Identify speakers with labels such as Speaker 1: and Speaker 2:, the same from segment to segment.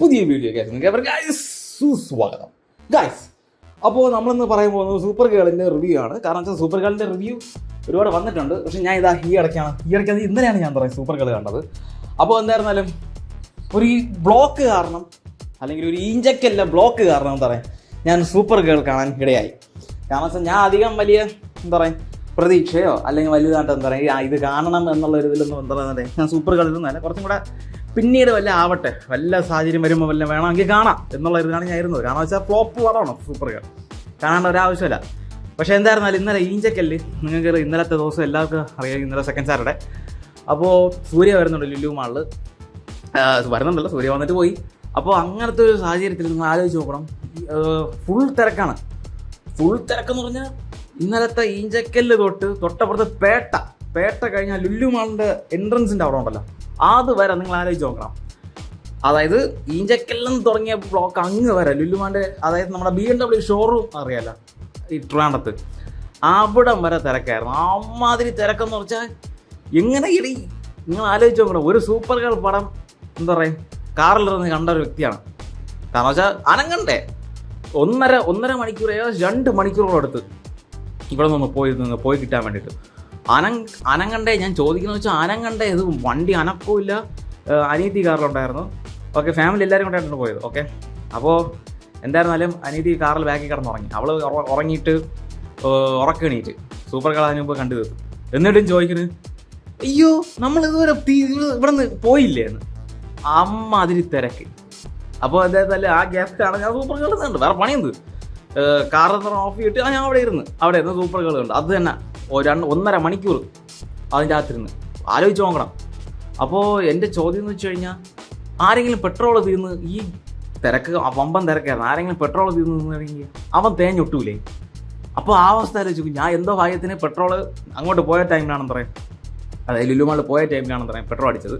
Speaker 1: പുതിയ വീഡിയോ സുസ്വാഗതം ഗൈസ്. അപ്പോൾ നമ്മളിന്ന് പറയാൻ പോകുന്നത് സൂപ്പർ ഗേളിൻ്റെ റിവ്യൂ ആണ്. കാരണം വെച്ചാൽ സൂപ്പർ ഗേളിൻ്റെ റിവ്യൂ ഒരുപാട് വന്നിട്ടുണ്ട്. പക്ഷേ ഞാൻ ഇതാ ഈ ഇടയ്ക്കാണ് ഇന്നലെയാണ് ഞാൻ പറയുന്നത് സൂപ്പർ ഗേൾ കണ്ടത്. അപ്പോൾ എന്തായിരുന്നാലും ഒരു ബ്ലോക്ക് കാരണം അല്ലെങ്കിൽ ഒരു ഈഞ്ചക്കല്ല ബ്ലോക്ക് കാരണം എന്താ പറയുക ഞാൻ സൂപ്പർ ഗേൾ കാണാൻ ഇടയായി. കാരണം വെച്ചാൽ ഞാൻ അധികം വലിയ എന്താ പറയുക പ്രതീക്ഷയോ അല്ലെങ്കിൽ വലുതായിട്ട് എന്താ പറയുക ഇത് കാണണം എന്നുള്ള ഒരു ഇതിലൊന്നും എന്താ പറയുന്നത് ഞാൻ സൂപ്പർ ഗേൾ ഇരുന്നല്ല. കുറച്ചും കൂടെ പിന്നീട് വല്ല ആവട്ടെ, വല്ല സാഹചര്യം വരുമ്പോൾ വല്ല വേണമെങ്കിൽ കാണാം എന്നുള്ള ഇതാണ് ഞാൻ ഇരുന്നത്. കാരണം വെച്ചാൽ ഫ്ലോപ്പ് പടമാണ് സൂപ്പർ ഗേൾ, കാണേണ്ട ഒരാവശ്യമില്ല. പക്ഷേ എന്തായിരുന്നാലും ഇന്നലെ ഈഞ്ചക്കല്ല് നിങ്ങൾക്ക് ഇന്നലത്തെ ദിവസം എല്ലാവർക്കും അറിയാം, ഇന്നലെ സെക്കൻഡ് സാറ്റർഡേ. അപ്പോൾ സൂര്യ വരുന്നുണ്ട് ലുലു മാളിൽ വരുന്നുണ്ടല്ലോ, സൂര്യ വന്നിട്ട് പോയി. അപ്പോൾ അങ്ങനത്തെ ഒരു സാഹചര്യത്തിൽ നിങ്ങൾ ആലോചിച്ച് നോക്കണം, ഫുൾ തിരക്കാണ്. ഫുൾ തിരക്കെന്ന് പറഞ്ഞാൽ ഇന്നലത്തെ ഈഞ്ചക്കല്ല് തൊട്ടപ്പുറത്ത് പേട്ട കഴിഞ്ഞാൽ ലുലു മാളിൻ്റെ എൻട്രൻസിൻ്റെ അവിടെ ഉണ്ടല്ലോ, അത് വരെ നിങ്ങൾ ആലോചിച്ച് നോക്കണം. അതായത് ഈഞ്ചക്കല്ലെന്ന് തുടങ്ങിയ ബ്ലോക്ക് അങ്ങ് വരെ ലുലുമാൻ്റെ, അതായത് നമ്മുടെ BMW ഷോറൂം അറിയാലോ ഈ ട്രിവാൻഡ്രത്ത്, അവിടം വരെ തിരക്കായിരുന്നു. അമ്മാതിരി തിരക്കെന്ന് പറഞ്ഞാൽ എങ്ങനെ ഇടി നിങ്ങൾ ആലോചിച്ച് നോക്കണം. ഒരു സൂപ്പർ ഗേൾ പടം എന്താ പറയുക കാറിലിരുന്ന് കണ്ട ഒരു വ്യക്തിയാണ്. കാരണം വെച്ചാൽ അനങ്ങണ്ടേ ഒന്നര മണിക്കൂർ, ഏകദേശം 2 മണിക്കൂറോളം എടുത്ത് ഇവിടെ നിന്ന് പോയി കിട്ടാൻ വേണ്ടിയിട്ട്. അനങ്ങണ്ടേ ഞാൻ ചോദിക്കുന്നത് വെച്ചാൽ അനങ്ങണ്ടേ, ഇത് വണ്ടി അനക്കവും. അനീതി കാറിലുണ്ടായിരുന്നു. ഓക്കെ, ഫാമിലി എല്ലാവരും കൊണ്ടായിട്ടാണ് പോയത്. ഓക്കെ, അപ്പോൾ എന്തായിരുന്നാലും അനീതി കാറിൽ ബാക്കിൽ കിടന്നുറങ്ങി. അവൾ ഉറങ്ങിയിട്ട് ഉറക്കണീറ്റ് സൂപ്പർ ഗേൾ അതിന് മുമ്പ് കണ്ടു തീർത്തു. എന്നിട്ടും ചോദിക്കുന്നത് അയ്യോ നമ്മൾ ഇതുവരെ ഇവിടെ നിന്ന് പോയില്ലേ എന്ന്. അമ്മ അതിരി തിരക്ക്. അപ്പോൾ എന്തായാലും ആ ഗ്യാപ്പിലാണ് ഞാൻ സൂപ്പർ ഗേൾ ഉണ്ട്, വേറെ പണിയുണ്ട്. കാറിൽ നിന്ന് ഓഫ് ചെയ്തിട്ട് ഞാൻ അവിടെ ഇരുന്ന് സൂപ്പർ ഗേൾ ഉണ്ട്. അത് തന്നെ 1.5 മണിക്കൂർ അതിൻ്റെ അകത്തിരുന്ന് ആലോചിച്ച് നോക്കണം. അപ്പോൾ എൻ്റെ ചോദ്യം എന്ന് വെച്ച് കഴിഞ്ഞാൽ, ആരെങ്കിലും പെട്രോൾ തീർന്ന് ഈ തിരക്ക് വമ്പൻ തിരക്കായിരുന്നു, ആരെങ്കിലും പെട്രോൾ തീർന്ന് നിന്നെങ്കിൽ അവൻ തേഞ്ഞൊട്ടൂലേ? അപ്പോൾ ആ അവസ്ഥ ആലോചിക്കും. ഞാൻ എന്തോ ഭാഗ്യത്തിന് പെട്രോൾ അങ്ങോട്ട് പോയ ടൈമിലാണെന്ന് പറയാം, അതായത് ലുലുമാളിൽ പോയ ടൈമിലാണെന്ന് പറയാം പെട്രോൾ അടിച്ചത്.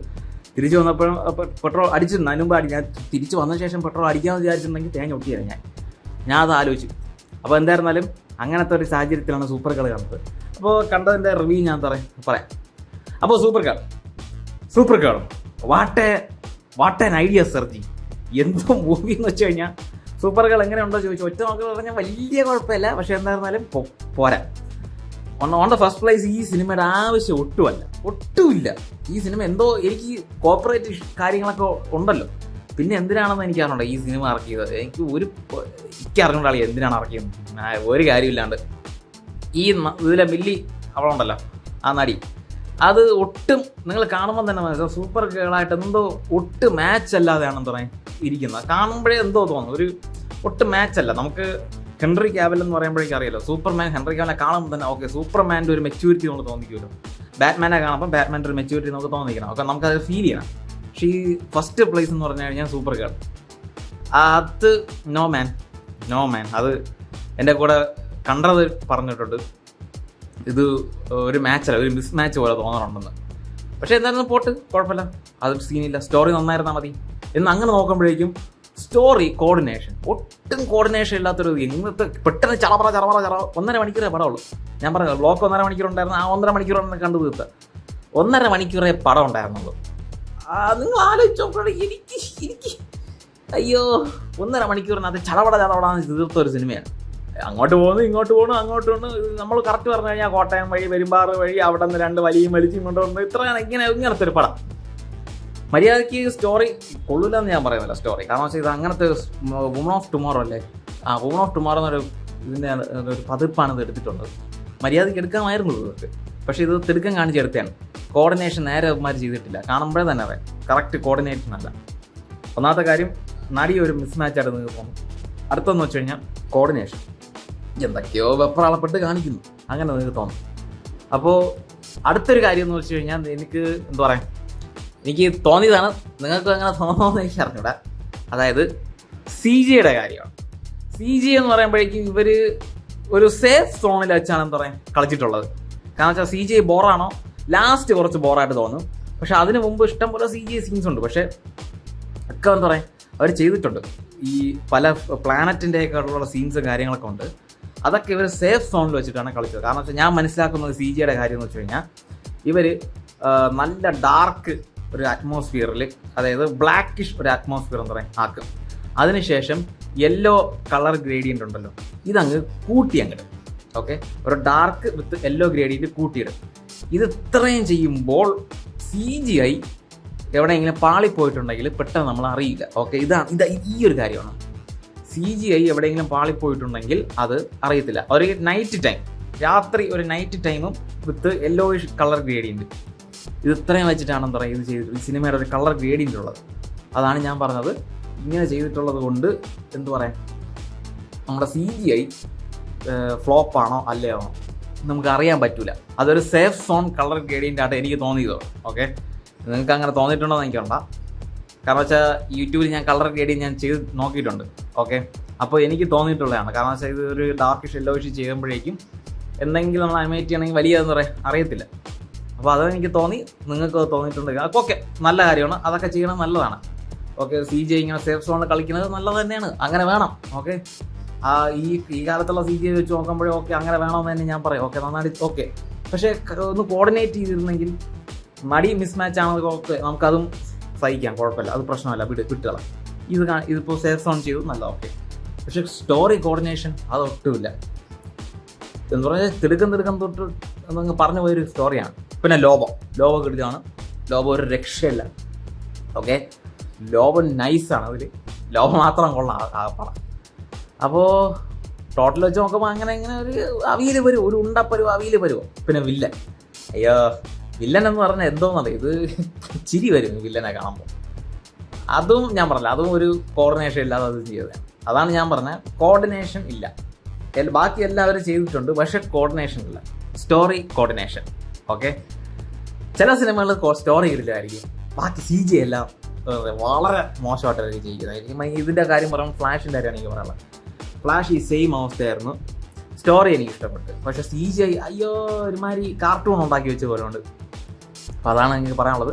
Speaker 1: തിരിച്ച് വന്നപ്പോഴും പെട്രോൾ അടിച്ചിരുന്നു. അതിന് മുമ്പ് ഞാൻ തിരിച്ച് വന്ന ശേഷം പെട്രോൾ അടിക്കാമെന്ന് വിചാരിച്ചിട്ടുണ്ടെങ്കിൽ തേഞ്ഞൊട്ടിയായിരുന്നു ഞാൻ അത് ആലോചിച്ചു. അപ്പോൾ എന്തായിരുന്നാലും അങ്ങനത്തെ ഒരു സാഹചര്യത്തിലാണ് സൂപ്പർ ഗേൾ കണ്ടത്. അപ്പോൾ കണ്ടതിൻ്റെ റിവ്യൂ ഞാൻ പറയാം. അപ്പോൾ super girl what an idea sirji, എന്തോ മൂവി എന്ന് വെച്ച് കഴിഞ്ഞാൽ സൂപ്പർ ഗേൾ എങ്ങനെയുണ്ടോ ചോദിച്ചു. ഒറ്റ നോക്കി പറഞ്ഞാൽ വലിയ കുഴപ്പമില്ല, പക്ഷേ എന്തായിരുന്നാലും പോരാ. ഓൺ ദ ഫസ്റ്റ് പ്ലേസ് ഈ സിനിമയുടെ ആവശ്യം ഒട്ടുമില്ല. ഈ സിനിമ എന്തോ എനിക്ക് കോപ്പറേറ്റ് കാര്യങ്ങളൊക്കെ ഉണ്ടല്ലോ, പിന്നെ എന്തിനാണെന്ന് എനിക്ക് അറിയണ്ട ഈ സിനിമ ഇറക്കിയത്. എനിക്ക് അറിഞ്ഞ ആളി എന്തിനാണ് ഇറക്കിയത്, ഒരു കാര്യമില്ലാണ്ട്. ഈ ഇതിലെ മില്ലി അവളുണ്ടല്ലോ ആ നടി, അത് ഒട്ടും നിങ്ങൾ കാണുമ്പോൾ തന്നെ മനസ്സിലാവും സൂപ്പർ ഗേളായിട്ട് എന്തോ ഒട്ടും മാച്ച് അല്ലാതെയാണെന്ന് പറയാൻ ഇരിക്കുന്നത്. കാണുമ്പോഴേ എന്തോ തോന്നും ഒരു ഒട്ടും മാച്ച് അല്ല. നമുക്ക് ഹെൻറി ക്യാവിൽ എന്ന് പറയുമ്പോഴേക്കും അറിയാലോ, സൂപ്പർമാൻ ഹെൻറി ക്യാവിനെ കാണുമ്പോൾ തന്നെ ഓക്കെ സൂപ്പർമാൻ്റെ ഒരു മെച്യൂരിറ്റി നമുക്ക് തോന്നിക്കുമല്ലോ. ബാറ്റ്മാനെ കാണുമ്പോൾ ബാറ്റ്മാൻ്റെ ഒരു മെച്യൂരിറ്റി നമുക്ക് തോന്നിക്കണം. ഓക്കെ, നമുക്കത് ഫീൽ ചെയ്യണം. പക്ഷേ ഈ ഫസ്റ്റ് പ്ലേസ് എന്ന് പറഞ്ഞു കഴിഞ്ഞാൽ സൂപ്പർ ഗേൾ, അത് നോ മാൻ. അത് എൻ്റെ കൂടെ കണ്ടത് പറഞ്ഞിട്ടുണ്ട്, ഇത് ഒരു മാച്ചല്ല, ഒരു മിസ് മാച്ച് പോലെ തോന്നണുണ്ടെന്ന്. പക്ഷേ എന്തായിരുന്നു പോട്ട്, കുഴപ്പമില്ല, അത് സീനില്ല, സ്റ്റോറി നന്നായിരുന്നാൽ മതി എന്ന്. അങ്ങനെ നോക്കുമ്പോഴേക്കും സ്റ്റോറി ഒട്ടും കോർഡിനേഷൻ ഇല്ലാത്തൊരു ഇന്നത്തെ പെട്ടെന്ന് ചറപറ 1.5 മണിക്കൂറേ പടമുള്ളൂ. ഞാൻ പറഞ്ഞത് ബ്ലോക്ക് 1.5 മണിക്കൂർ ഉണ്ടായിരുന്നു, ആ 1.5 മണിക്കൂറാണ് കണ്ടു തീർത്ത. 1.5 മണിക്കൂറേ പടം ഉണ്ടായിരുന്നുള്ളൂ. നിങ്ങൾ ആലോചിച്ച് നോക്കുകയാണെങ്കിൽ എനിക്ക് അയ്യോ 1.5 മണിക്കൂറിനകത്ത് ചടപടാന്ന് തീർത്ത ഒരു സിനിമയാണ്. അങ്ങോട്ട് പോകുന്നു ഇങ്ങോട്ട് പോകുന്നു. നമ്മൾ കറക്റ്റ് പറഞ്ഞു കഴിഞ്ഞാൽ കോട്ടയം വഴി പെരുമ്പാറ് വഴി അവിടെ നിന്ന് 2 വലിയും വലിച്ചും കൊണ്ടുവന്ന് ഇത്രയാണ് ഇങ്ങനത്തെ ഒരു പടം. മര്യാദയ്ക്ക് സ്റ്റോറി കൊള്ളില്ലെന്ന് ഞാൻ പറയുന്നില്ല സ്റ്റോറി, കാരണം വെച്ചാൽ ഇത് അങ്ങനത്തെ വുമൺ ഓഫ് ടുമോറോ അല്ലേ, വുമൺ ഓഫ് ടുമോറോ എന്നൊരു ഇതിൻ്റെ ഒരു പതിപ്പാണ് ഇത് എടുത്തിട്ടുള്ളത്. മര്യാദയ്ക്ക് എടുക്കാമായിരുന്നു ഇതൊക്കെ, പക്ഷേ ഇത് തിടുക്കം കാണിച്ചെടുത്തതാണ്. കോർഡിനേഷൻ നേരെ അവന്മാർ ചെയ്തിട്ടില്ല, കാണുമ്പോഴേ തന്നെ അറിയാം കറക്റ്റ് കോർഡിനേഷൻ അല്ല. ഒന്നാമത്തെ കാര്യം നടി ഒരു മിസ് മാച്ചായിട്ട് നിങ്ങൾക്ക് തോന്നും. അടുത്തെന്ന് വെച്ച് കഴിഞ്ഞാൽ കോർഡിനേഷൻ എന്തൊക്കെയോ വെപ്രാളപ്പെട്ട് കാണിക്കുന്നു, അങ്ങനെ നിങ്ങൾക്ക് തോന്നും. അപ്പോൾ അടുത്തൊരു കാര്യം എന്ന് വെച്ച് കഴിഞ്ഞാൽ എനിക്ക് തോന്നിയതാണ്, നിങ്ങൾക്ക് അങ്ങനെ തോന്നുമെന്ന് എനിക്ക് അറിഞ്ഞൂടാ. അതായത് CGയുടെ കാര്യമാണ്. CG എന്ന് പറയുമ്പോഴേക്കും ഇവർ ഒരു സേഫ് സോണിൽ വെച്ചാണ് എന്താ പറയുക കളിച്ചിട്ടുള്ളത്. കാരണം വെച്ചാൽ CG ബോറാണോ, ലാസ്റ്റ് കുറച്ച് ബോറായിട്ട് തോന്നും. പക്ഷെ അതിന് മുമ്പ് ഇഷ്ടംപോലെ CG സീൻസ് ഉണ്ട്. പക്ഷേ ഒക്കെ എന്താ പറയുക അവർ ചെയ്തിട്ടുണ്ട്. ഈ പല പ്ലാനറ്റിൻ്റെ ഒക്കെ ഉള്ള സീൻസും കാര്യങ്ങളൊക്കെ ഉണ്ട്. അതൊക്കെ ഇവർ സേഫ് സോണിൽ വെച്ചിട്ടാണ് കളിച്ചത്. കാരണം വെച്ചാൽ ഞാൻ മനസ്സിലാക്കുന്നത് CGയുടെ കാര്യം എന്ന് വെച്ച് കഴിഞ്ഞാൽ ഇവർ നല്ല ഡാർക്ക് ഒരു അറ്റ്മോസ്ഫിയറിൽ, അതായത് ബ്ലാക്കിഷ് ഒരു അറ്റ്മോസ്ഫിയർ എന്ന് പറയാം ആക്കും. അതിനുശേഷം യെല്ലോ കളർ ഗ്രേഡിയൻ്റ് ഉണ്ടല്ലോ, ഇതങ്ങ് കൂട്ടി അങ്ങോട്ട്. ഓക്കെ, ഒരു ഡാർക്ക് വിത്ത് യെല്ലോ ഗ്രേഡിയൻ്റ് കൂട്ടിയിടും. ഇത് ഇത്രയും ചെയ്യുമ്പോൾ CGI എവിടെയെങ്കിലും പാളിപ്പോയിട്ടുണ്ടെങ്കിൽ പെട്ടെന്ന് നമ്മൾ അറിയില്ല. ഓക്കെ, ഇതാ ഈ ഒരു കാര്യമാണ്. CGI എവിടെയെങ്കിലും പാളിപ്പോയിട്ടുണ്ടെങ്കിൽ അത് അറിയത്തില്ല. ഒരു നൈറ്റ് ടൈം, രാത്രി ഒരു നൈറ്റ് ടൈമും വിത്ത് യെല്ലോയിഷ് കളർ ഗ്രേഡിയൻറ്റ്, ഇത് ഇത്രയും വെച്ചിട്ടാണെന്ന് പറയാം ഇത് ചെയ്തിട്ട്. ഈ സിനിമയുടെ ഒരു കളർ ഗ്രേഡിയൻ്റ് ഉള്ളത്, അതാണ് ഞാൻ പറഞ്ഞത്. ഇങ്ങനെ ചെയ്തിട്ടുള്ളത് കൊണ്ട് എന്തു പറയാം, നമ്മുടെ CGI ഫ്ലോപ്പാണോ അല്ലയോ നമുക്ക് അറിയാൻ പറ്റില്ല. അതൊരു സേഫ് സോൺ കളർ ഗ്രേഡിയൻ്റ് ആയിട്ട് എനിക്ക് തോന്നിയതോ. ഓക്കെ, നിങ്ങൾക്ക് അങ്ങനെ തോന്നിയിട്ടുണ്ടോ എന്ന് എനിക്കുണ്ട. കാരണം വെച്ചാൽ യൂട്യൂബിൽ ഞാൻ കളർ ഗ്രേഡിയൻ്റ് ഞാൻ ചെയ്ത് നോക്കിയിട്ടുണ്ട്. ഓക്കെ, അപ്പോൾ എനിക്ക് തോന്നിയിട്ടുള്ളതാണ്. കാരണം വെച്ചാൽ ഇത് ഒരു ഡാർക്ക് യെല്ലോയിഷ് ചെയ്യുമ്പോഴേക്കും എന്തെങ്കിലും നമ്മൾ അനിമേറ്റ് ചെയ്യണമെങ്കിൽ വലിയതെന്ന് പറയാം അറിയത്തില്ല. അപ്പോൾ അതെനിക്ക് തോന്നി, നിങ്ങൾക്ക് തോന്നിയിട്ടുണ്ടെങ്കിൽ അതൊക്കെ ഓക്കെ, നല്ല കാര്യമാണ്, അതൊക്കെ ചെയ്യണം, നല്ലതാണ്. ഓക്കെ, CGI ഇങ്ങനെ സേഫ് സോണിൽ കളിക്കുന്നത് നല്ലത് തന്നെയാണ്, അങ്ങനെ വേണം. ഓക്കെ, ഈ കാലത്തുള്ള CGI വെച്ച് നോക്കുമ്പോഴേ ഓക്കെ അങ്ങനെ വേണമെന്ന് തന്നെ ഞാൻ പറയും. ഓക്കെ, നന്നായിട്ട് ഓക്കെ. പക്ഷേ ഒന്ന് കോർഡിനേറ്റ് ചെയ്തിരുന്നെങ്കിൽ, മടി മിസ്മാച്ച് ആണെങ്കിൽ ഓക്കെ നമുക്കതും സഹിക്കാം, കുഴപ്പമില്ല, അത് പ്രശ്നമല്ല, വിട്ടുകളാം. ഇതിപ്പോൾ സേഫ് സോൺ ചെയ്തു നല്ല ഓക്കെ. പക്ഷെ സ്റ്റോറി കോർഡിനേഷൻ അതൊട്ടുമില്ല. എന്ന് പറഞ്ഞാൽ തിടുക്കം തൊട്ട് എന്നങ്ങ് പറഞ്ഞു പോയൊരു സ്റ്റോറിയാണ്. പിന്നെ ലോബോ കിടുകയാണ്. ലോബോ ഒരു രക്ഷയില്ല. ഓക്കെ, ലോബോ നൈസാണ്. അതിൽ ലോബോ മാത്രം കൊള്ളാം ആ പറ. അപ്പോൾ ടോട്ടൽ വെച്ച് നോക്കുമ്പോൾ അങ്ങനെ ഒരു അവിയൽ വരുമോ, ഒരു ഉണ്ടപ്പരുവോ അവിയൽ വരുമോ. പിന്നെ വില്ലൻ, അയ്യോ വില്ലൻ എന്ന് പറഞ്ഞാൽ എന്തോന്നറിയാം, ഇത് ചിരി വരും വില്ലനെ കാണുമ്പോൾ. അതും ഞാൻ പറഞ്ഞില്ല, അതും ഒരു കോർഡിനേഷൻ ഇല്ലാതെ അത് ചെയ്തതാണ്. അതാണ് ഞാൻ പറഞ്ഞത്, കോർഡിനേഷൻ ഇല്ല. ബാക്കി എല്ലാവരും ചെയ്തിട്ടുണ്ട്, പക്ഷെ കോർഡിനേഷൻ ഇല്ല, സ്റ്റോറി കോർഡിനേഷൻ. ഓക്കെ, ചില സിനിമകൾ സ്റ്റോറി ഇല്ലായിരിക്കും, ബാക്കി CGI എല്ലാം വളരെ മോശമായിട്ടായിരിക്കും ചെയ്യുന്നതായിരിക്കും. ഇതിൻ്റെ കാര്യം പറയുമ്പോൾ ഫ്ലാഷിൻ്റെ കാര്യമാണ് എനിക്ക് പറയാനുള്ളത്. ഫ്ലാഷ് ഈ സെയിം അവസ്ഥയായിരുന്നു. സ്റ്റോറി എനിക്ക് ഇഷ്ടപ്പെട്ടു, പക്ഷെ CGI അയ്യോ ഒരുമാതിരി കാർട്ടൂൺ ഉണ്ടാക്കി വെച്ച പോലെ ഉണ്ട്. അപ്പോൾ അതാണ് എനിക്ക് പറയാനുള്ളത്.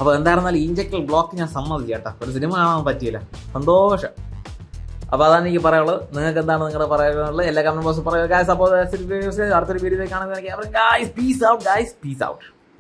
Speaker 1: അപ്പോൾ എന്തായിരുന്നാലും ഇഞ്ചക്ടൽ ബ്ലോക്ക് ഞാൻ സമ്മതിച്ചു കേട്ടോ, ഒരു സിനിമ കാണാൻ പറ്റിയില്ല, സന്തോഷം. അപ്പോൾ അതാണ് എനിക്ക് പറയാനുള്ളത്. നിങ്ങൾക്ക് എന്താണ് നിങ്ങളുടെ പറയാനുള്ളത് എല്ലാ കമന്റ് ബോക്സിൽ പറയുക. ഗൈസ്, അപ്പോൾ അടുത്തൊരു വീഡിയോ കാണുന്നതായിരിക്കും. Peace out.